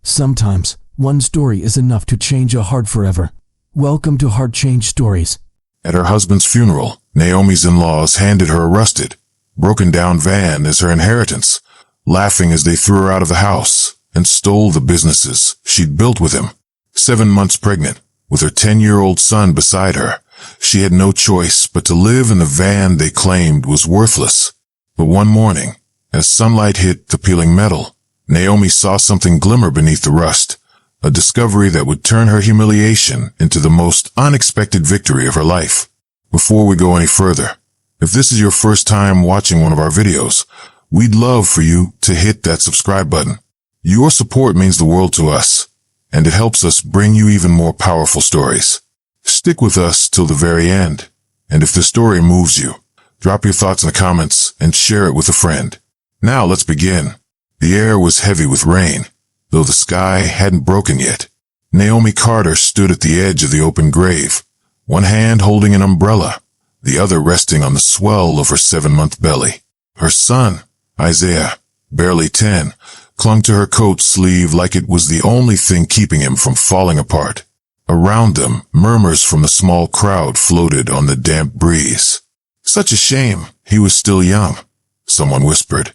Sometimes, one story is enough to change a heart forever. Welcome to Heart Change Stories. At her husband's funeral, Naomi's in-laws handed her a rusted, broken-down van as her inheritance, laughing as they threw her out of the house and stole the businesses she'd built with him. 7 months pregnant, with her 10-year-old son beside her, she had no choice but to live in the van they claimed was worthless. But one morning, as sunlight hit the peeling metal, Naomi saw something glimmer beneath the rust, a discovery that would turn her humiliation into the most unexpected victory of her life. Before we go any further, if this is your first time watching one of our videos, we'd love for you to hit that subscribe button. Your support means the world to us, and it helps us bring you even more powerful stories. Stick with us till the very end, and if the story moves you, drop your thoughts in the comments and share it with a friend. Now let's begin. The air was heavy with rain, though the sky hadn't broken yet. Naomi Carter stood at the edge of the open grave, one hand holding an umbrella, the other resting on the swell of her 7-month belly. Her son, Isaiah, barely 10, clung to her coat sleeve like it was the only thing keeping him from falling apart. Around them, murmurs from the small crowd floated on the damp breeze. "Such a shame, he was still young," someone whispered.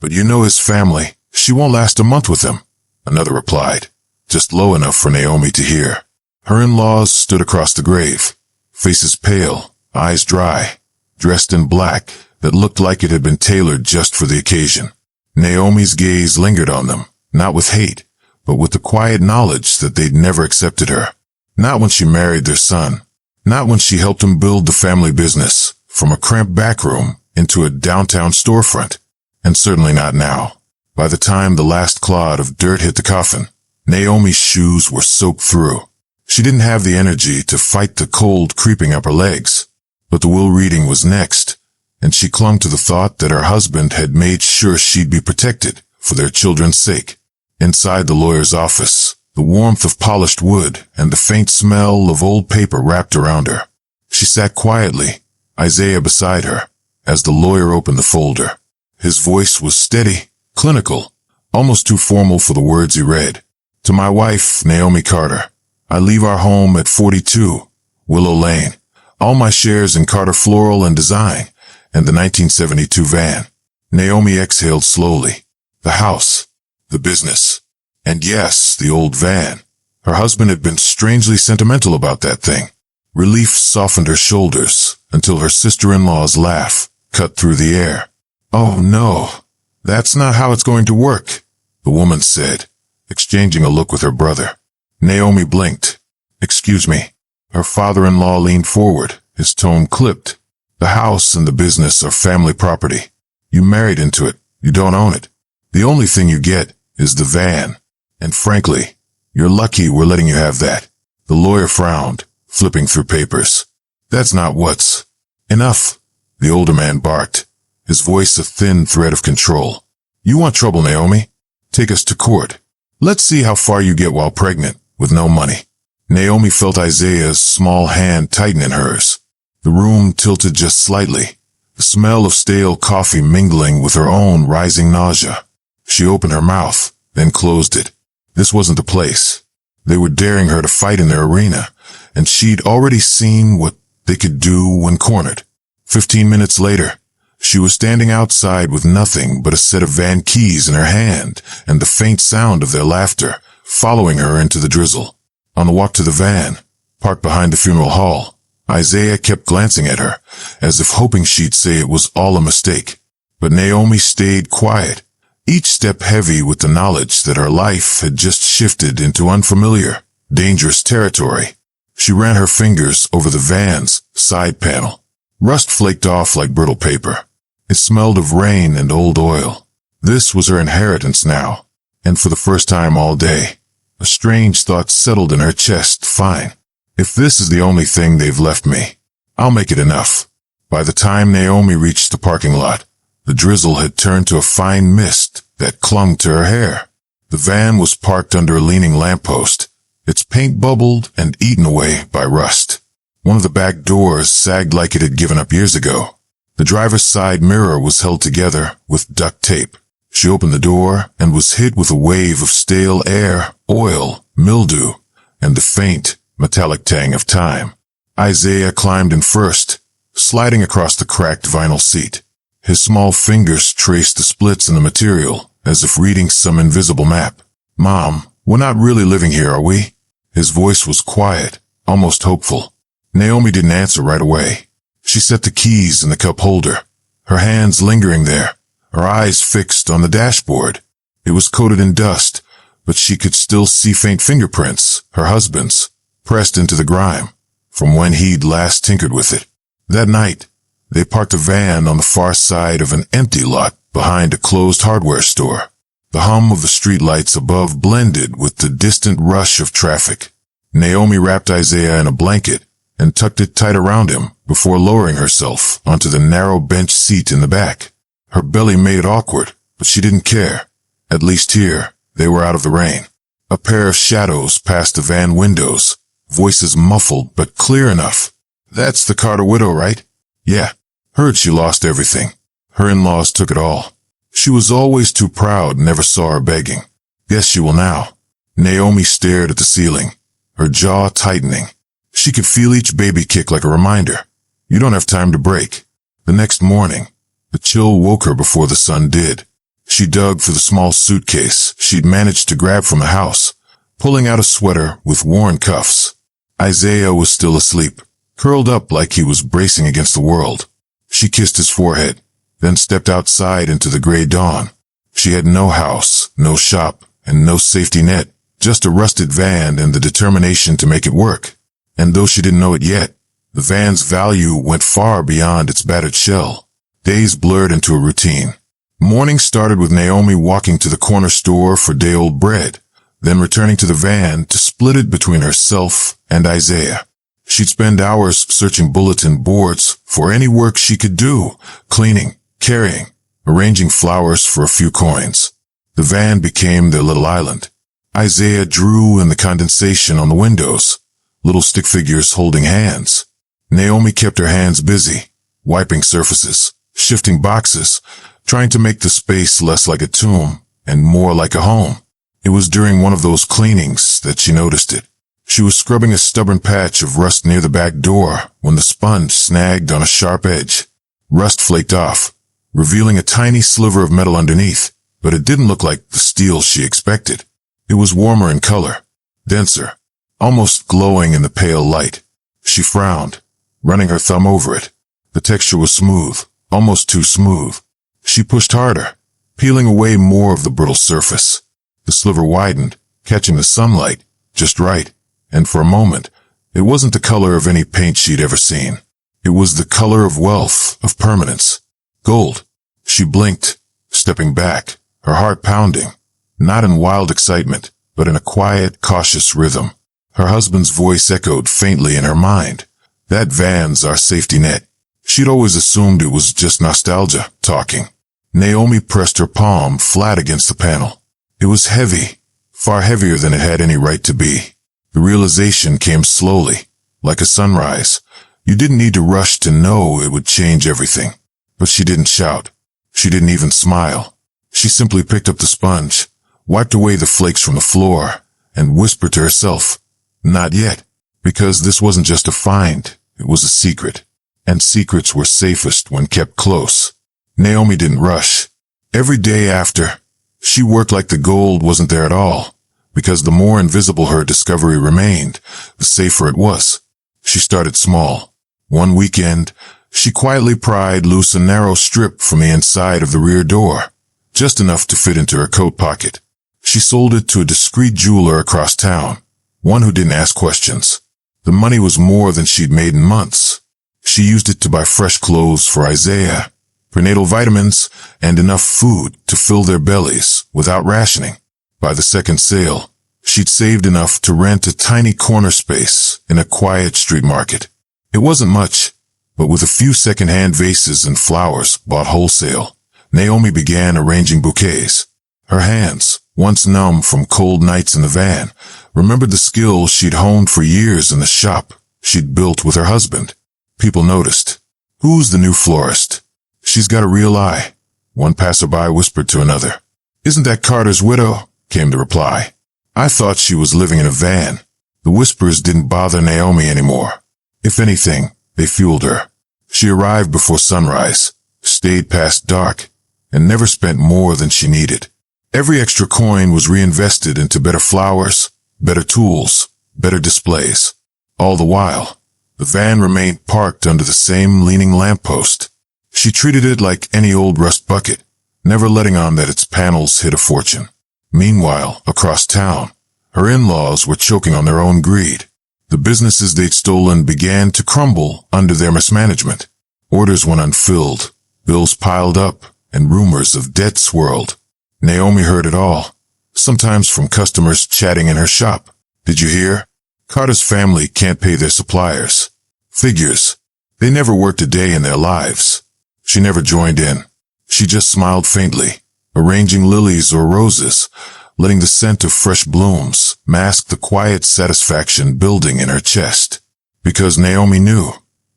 But you know his family. She won't last a month with him," another replied, just low enough for Naomi to hear. Her in-laws stood across the grave, faces pale, eyes dry, dressed in black that looked like it had been tailored just for the occasion. Naomi's gaze lingered on them, not with hate, but with the quiet knowledge that they'd never accepted her. Not when she married their son, not when she helped him build the family business from a cramped back room into a downtown storefront, and certainly not now. By the time the last clod of dirt hit the coffin, Naomi's shoes were soaked through. She didn't have the energy to fight the cold creeping up her legs, but the will reading was next, and she clung to the thought that her husband had made sure she'd be protected for their children's sake. Inside the lawyer's office, the warmth of polished wood and the faint smell of old paper wrapped around her. She sat quietly, Isaiah beside her, as the lawyer opened the folder. His voice was steady, clinical, almost too formal for the words he read. "To my wife, Naomi Carter, I leave our home at 42 Willow Lane, all my shares in Carter Floral and Design, and the 1972 van." Naomi exhaled slowly. The house, the business, and yes, the old van. Her husband had been strangely sentimental about that thing. Relief softened her shoulders until her sister-in-law's laugh cut through the air. "Oh no, that's not how it's going to work," the woman said, exchanging a look with her brother. Naomi blinked. "Excuse me." Her father-in-law leaned forward, his tone clipped. "The house and the business are family property. You married into it. You don't own it. The only thing you get is the van. And frankly, you're lucky we're letting you have that." The lawyer frowned, flipping through papers. "That's not what's—" "Enough," the older man barked, his voice a thin thread of control. "You want trouble, Naomi? Take us to court. Let's see how far you get while pregnant, with no money." Naomi felt Isaiah's small hand tighten in hers. The room tilted just slightly, the smell of stale coffee mingling with her own rising nausea. She opened her mouth, then closed it. This wasn't the place. They were daring her to fight in their arena, and she'd already seen what they could do when cornered. 15 minutes later, she was standing outside with nothing but a set of van keys in her hand and the faint sound of their laughter following her into the drizzle. On the walk to the van, parked behind the funeral hall, Isaiah kept glancing at her, as if hoping she'd say it was all a mistake. But Naomi stayed quiet, each step heavy with the knowledge that her life had just shifted into unfamiliar, dangerous territory. She ran her fingers over the van's side panel. Rust flaked off like brittle paper. It smelled of rain and old oil. This was her inheritance now, and for the first time all day, a strange thought settled in her chest. Fine. If this is the only thing they've left me, I'll make it enough. By the time Naomi reached the parking lot, the drizzle had turned to a fine mist that clung to her hair. The van was parked under a leaning lamppost, its paint bubbled and eaten away by rust. One of the back doors sagged like it had given up years ago. The driver's side mirror was held together with duct tape. She opened the door and was hit with a wave of stale air, oil, mildew, and the faint, metallic tang of time. Isaiah climbed in first, sliding across the cracked vinyl seat. His small fingers traced the splits in the material, as if reading some invisible map. "Mom, we're not really living here, are we?" His voice was quiet, almost hopeful. Naomi didn't answer right away. She set the keys in the cup holder, her hands lingering there, her eyes fixed on the dashboard. It was coated in dust, but she could still see faint fingerprints, her husband's, pressed into the grime, from when he'd last tinkered with it. That night, they parked a van on the far side of an empty lot behind a closed hardware store. The hum of the streetlights above blended with the distant rush of traffic. Naomi wrapped Isaiah in a blanket and tucked it tight around him before lowering herself onto the narrow bench seat in the back. Her belly made it awkward, but she didn't care. At least here, they were out of the rain. A pair of shadows passed the van windows, voices muffled but clear enough. "That's the Carter widow, right?" "Yeah. Heard she lost everything. Her in-laws took it all. She was always too proud, never saw her begging. Guess she will now." Naomi stared at the ceiling, her jaw tightening. She could feel each baby kick like a reminder. You don't have time to break. The next morning, the chill woke her before the sun did. She dug for the small suitcase she'd managed to grab from the house, pulling out a sweater with worn cuffs. Isaiah was still asleep, curled up like he was bracing against the world. She kissed his forehead, then stepped outside into the gray dawn. She had no house, no shop, and no safety net, just a rusted van and the determination to make it work. And though she didn't know it yet, the van's value went far beyond its battered shell. Days blurred into a routine. Morning started with Naomi walking to the corner store for day-old bread, then returning to the van to split it between herself and Isaiah. She'd spend hours searching bulletin boards for any work she could do, cleaning, carrying, arranging flowers for a few coins. The van became their little island. Isaiah drew in the condensation on the windows, little stick figures holding hands. Naomi kept her hands busy, wiping surfaces, shifting boxes, trying to make the space less like a tomb and more like a home. It was during one of those cleanings that she noticed it. She was scrubbing a stubborn patch of rust near the back door when the sponge snagged on a sharp edge. Rust flaked off, revealing a tiny sliver of metal underneath, but it didn't look like the steel she expected. It was warmer in color, denser, almost glowing in the pale light. She frowned, running her thumb over it. The texture was smooth, almost too smooth. She pushed harder, peeling away more of the brittle surface. The sliver widened, catching the sunlight just right, and for a moment, it wasn't the color of any paint she'd ever seen. It was the color of wealth, of permanence. Gold. She blinked, stepping back, her heart pounding, not in wild excitement, but in a quiet, cautious rhythm. Her husband's voice echoed faintly in her mind. "That van's our safety net." She'd always assumed it was just nostalgia talking. Naomi pressed her palm flat against the panel. It was heavy, far heavier than it had any right to be. The realization came slowly, like a sunrise. You didn't need to rush to know it would change everything. But she didn't shout. She didn't even smile. She simply picked up the sponge, wiped away the flakes from the floor, and whispered to herself, "Not yet," because this wasn't just a find, it was a secret. And secrets were safest when kept close. Naomi didn't rush. Every day after, she worked like the gold wasn't there at all, because the more invisible her discovery remained, the safer it was. She started small. One weekend, she quietly pried loose a narrow strip from the inside of the rear door, just enough to fit into her coat pocket. She sold it to a discreet jeweler across town, one who didn't ask questions. The money was more than she'd made in months. She used it to buy fresh clothes for Isaiah, prenatal vitamins, and enough food to fill their bellies without rationing. By the second sale, she'd saved enough to rent a tiny corner space in a quiet street market. It wasn't much, but with a few second-hand vases and flowers bought wholesale, Naomi began arranging bouquets. Her hands, once numb from cold nights in the van, remembered the skill she'd honed for years in the shop she'd built with her husband. People noticed. "Who's the new florist? She's got a real eye," one passerby whispered to another. "Isn't that Carter's widow?" came the reply. "I thought she was living in a van." The whispers didn't bother Naomi anymore. If anything, they fueled her. She arrived before sunrise, stayed past dark, and never spent more than she needed. Every extra coin was reinvested into better flowers, better tools, better displays. All the while, the van remained parked under the same leaning lamppost. She treated it like any old rust bucket, never letting on that its panels hid a fortune. Meanwhile, across town, her in-laws were choking on their own greed. The businesses they'd stolen began to crumble under their mismanagement. Orders went unfilled, bills piled up, and rumors of debt swirled. Naomi heard it all, sometimes from customers chatting in her shop. "Did you hear? Carter's family can't pay their suppliers." Figures. They never worked a day in their lives. She never joined in. She just smiled faintly, arranging lilies or roses, letting the scent of fresh blooms mask the quiet satisfaction building in her chest. Because Naomi knew,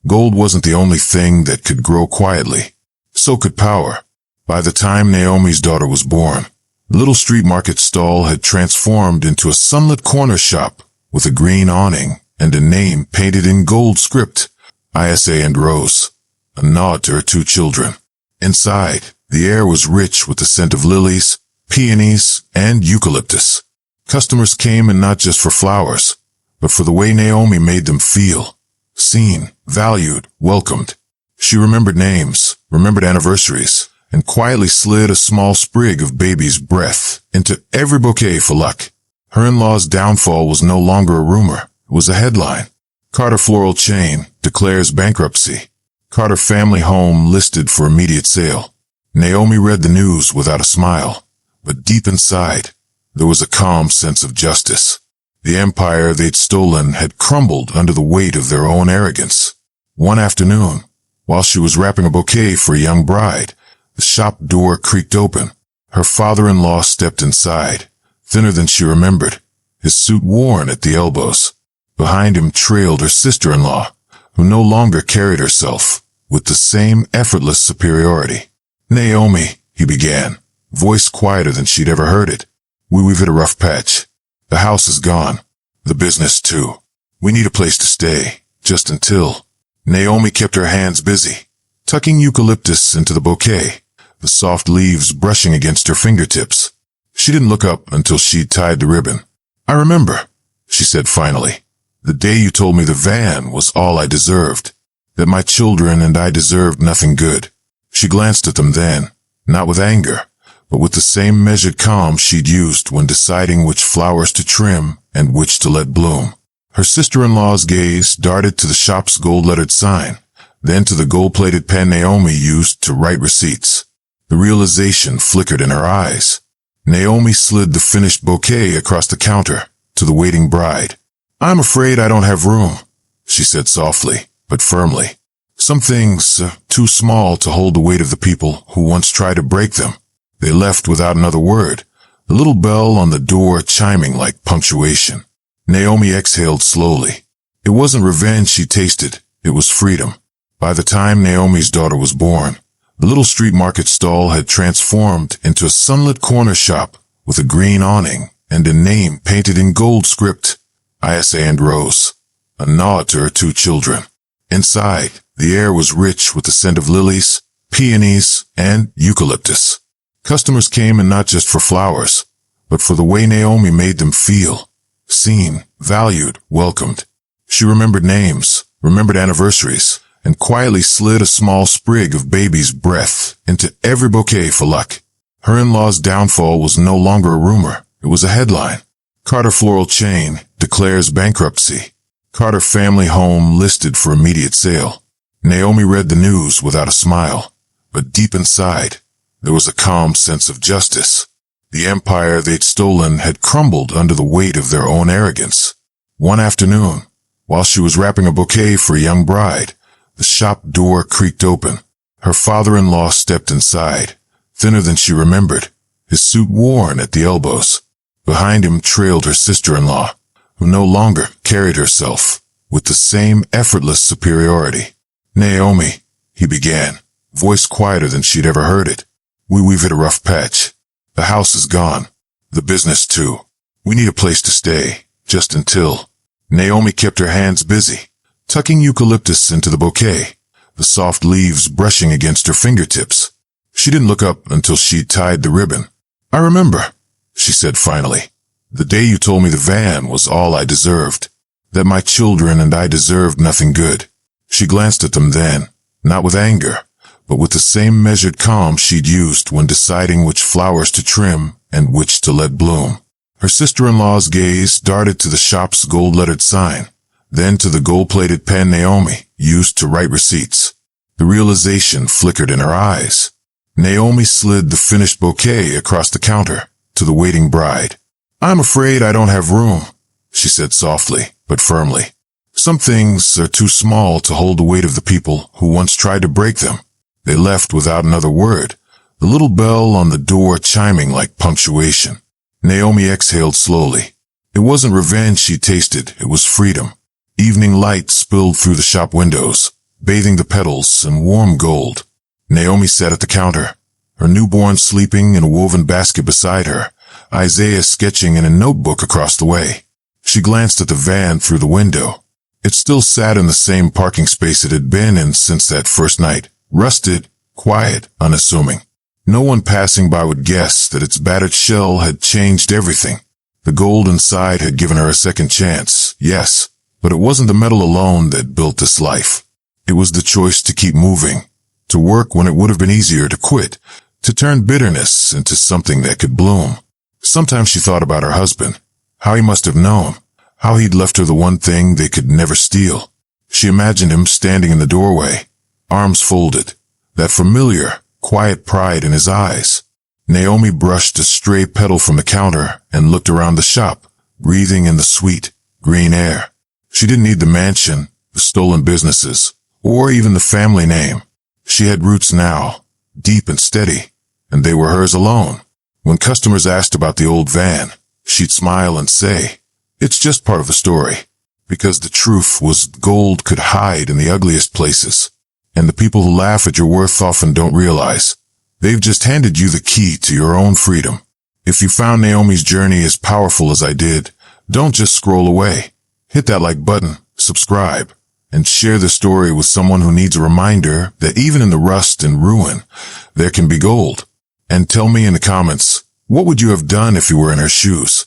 gold wasn't the only thing that could grow quietly. So could power. By the time Naomi's daughter was born, the little street market stall had transformed into a sunlit corner shop with a green awning and a name painted in gold script, Isa and Rose, a nod to her two children. Inside, the air was rich with the scent of lilies, peonies, and eucalyptus. Customers came in not just for flowers, but for the way Naomi made them feel. Seen, valued, welcomed. She remembered names, remembered anniversaries, and quietly slid a small sprig of baby's breath into every bouquet for luck. Her in-law's downfall was no longer a rumor. It was a headline. Carter Floral Chain declares bankruptcy. Carter family home listed for immediate sale. Naomi read the news without a smile, but deep inside, there was a calm sense of justice. The empire they'd stolen had crumbled under the weight of their own arrogance. One afternoon, while she was wrapping a bouquet for a young bride, the shop door creaked open. Her father-in-law stepped inside, thinner than she remembered, his suit worn at the elbows. Behind him trailed her sister-in-law, who no longer carried herself with the same effortless superiority. "Naomi," he began, voice quieter than she'd ever heard it. "We've hit a rough patch. The house is gone. The business, too. We need a place to stay, just until." Naomi kept her hands busy, tucking eucalyptus into the bouquet, the soft leaves brushing against her fingertips. She didn't look up until she'd tied the ribbon. "I remember," she said finally, "the day you told me the van was all I deserved, that my children and I deserved nothing good." She glanced at them then, not with anger, but with the same measured calm she'd used when deciding which flowers to trim and which to let bloom. Her sister-in-law's gaze darted to the shop's gold-lettered sign, then to the gold-plated pen Naomi used to write receipts. The realization flickered in her eyes. Naomi slid the finished bouquet across the counter to the waiting bride. "I'm afraid I don't have room," she said softly, but firmly. "Some things too small to hold the weight of the people who once tried to break them." They left without another word, the little bell on the door chiming like punctuation. Naomi exhaled slowly. It wasn't revenge she tasted, it was freedom. By the time Naomi's daughter was born, the little street market stall had transformed into a sunlit corner shop with a green awning and a name painted in gold script, Isa and Rose, a nod to her two children. Inside, the air was rich with the scent of lilies, peonies, and eucalyptus. Customers came in not just for flowers, but for the way Naomi made them feel. Seen, valued, welcomed. She remembered names, remembered anniversaries, and quietly slid a small sprig of baby's breath into every bouquet for luck. Her in-law's downfall was no longer a rumor. It was a headline. Carter Floral Chain declares bankruptcy. Carter family home listed for immediate sale. Naomi read the news without a smile, but deep inside, there was a calm sense of justice. The empire they'd stolen had crumbled under the weight of their own arrogance. One afternoon, while she was wrapping a bouquet for a young bride, the shop door creaked open. Her father-in-law stepped inside, thinner than she remembered, his suit worn at the elbows. Behind him trailed her sister-in-law, who no longer carried herself with the same effortless superiority. "Naomi," he began, voice quieter than she'd ever heard it. We've hit a rough patch. The house is gone. The business too. We need a place to stay, just until. Naomi kept her hands busy, tucking eucalyptus into the bouquet, the soft leaves brushing against her fingertips. She didn't look up until she'd tied the ribbon. I remember, she said finally. The day you told me the van was all I deserved, that my children and I deserved nothing good. She glanced at them then, not with anger, but with the same measured calm she'd used when deciding which flowers to trim and which to let bloom. Her sister-in-law's gaze darted to the shop's gold-lettered sign, then to the gold-plated pen Naomi used to write receipts. The realization flickered in her eyes. Naomi slid the finished bouquet across the counter to the waiting bride. I'm afraid I don't have room, she said softly but firmly. Some things are too small to hold the weight of the people who once tried to break them. They left without another word, the little bell on the door chiming like punctuation. Naomi exhaled slowly. It wasn't revenge she tasted, it was freedom. Evening light spilled through the shop windows, bathing the petals in warm gold. Naomi sat at the counter, her newborn sleeping in a woven basket beside her, Isaiah sketching in a notebook across the way. She glanced at the van through the window. It still sat in the same parking space it had been in since that first night, rusted, quiet, unassuming. No one passing by would guess that its battered shell had changed everything. The gold inside had given her a second chance, yes, but it wasn't the metal alone that built this life. It was the choice to keep moving, to work when it would have been easier to quit, to turn bitterness into something that could bloom. Sometimes she thought about her husband, how he must have known, how he'd left her the one thing they could never steal. She imagined him standing in the doorway, arms folded, that familiar, quiet pride in his eyes. Naomi brushed a stray petal from the counter and looked around the shop, breathing in the sweet, green air. She didn't need the mansion, the stolen businesses, or even the family name. She had roots now, deep and steady, and they were hers alone. When customers asked about the old van, she'd smile and say, it's just part of the story, because the truth was gold could hide in the ugliest places. And the people who laugh at your worth often don't realize they've just handed you the key to your own freedom. If you found Naomi's journey as powerful as I did, don't just scroll away. Hit that like button, subscribe, and share the story with someone who needs a reminder that even in the rust and ruin, there can be gold. And tell me in the comments, what would you have done if you were in her shoes?